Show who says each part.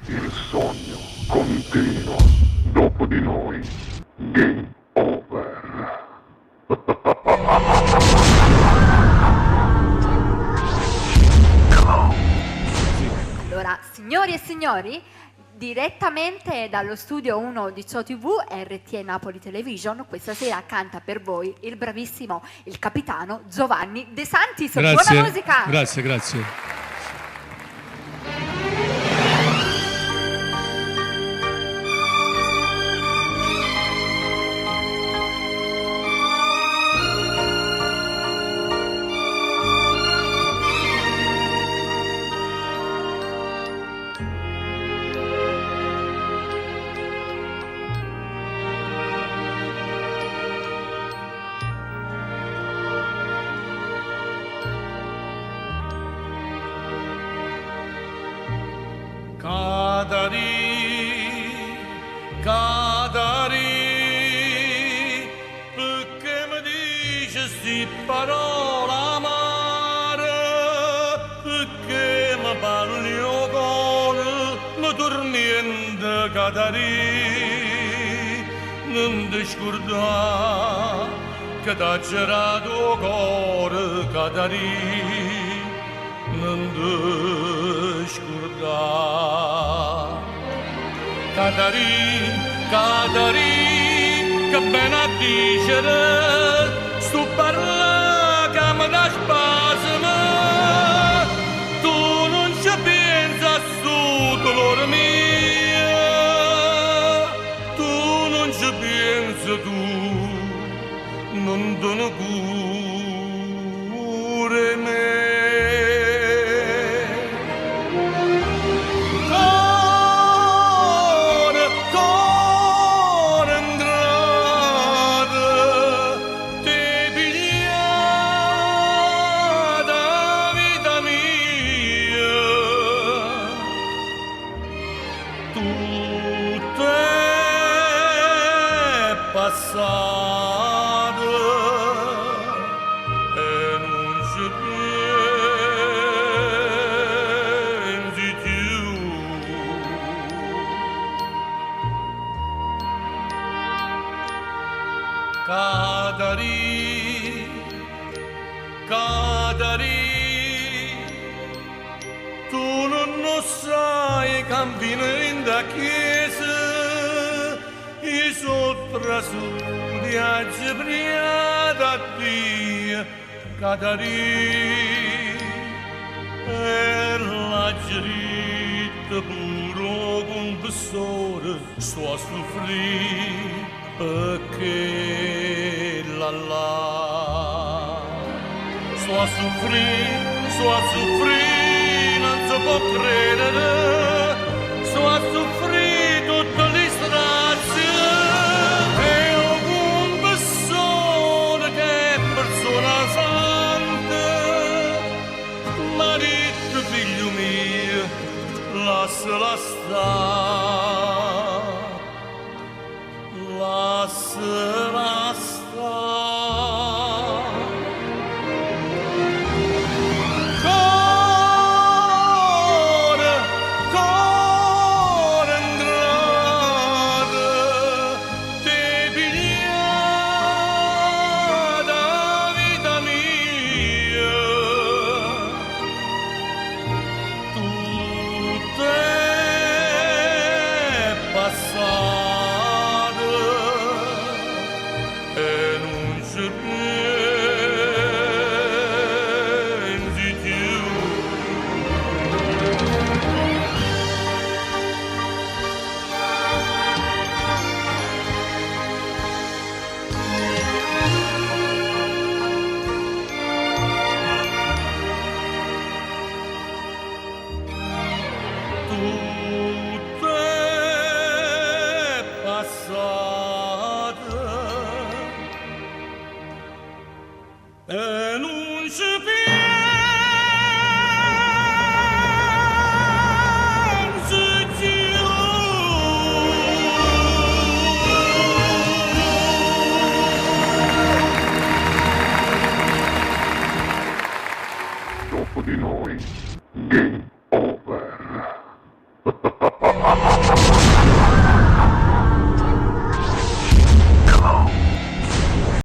Speaker 1: Il sogno continua. Dopo di noi, game over.
Speaker 2: Allora, signori e signori, direttamente dallo studio 1 di Ciò TV RTE Napoli Television, questa sera canta per voi il bravissimo, il capitano Giovanni De Santis.
Speaker 3: Grazie,
Speaker 2: buona musica!
Speaker 3: grazie.
Speaker 4: Cadari, perché mi dici sti parole amare, perché mi parli o cuore, mi tormenta Cadari, non ti scordare che t'ha girato cuore Cadari, non ti scordare. Cadari, che bene a dicere, sto parla che mi dà spasimo, tu non ci pensi a sto dolore mio, tu non ci pensi tu, non te ne cure me. Passata e non ci pensi più. Cadari, tu non sai cammino in da chiesa, i sottratutto a gibriata a Dio, Cadari, e la giritta puro confessore, sto a soffrire perché la sto a soffrire, non si può credere, sto a soffrire tutte le strazie, e un confessore che è persona santa, marito figlio mio, lasciala stare, lasciala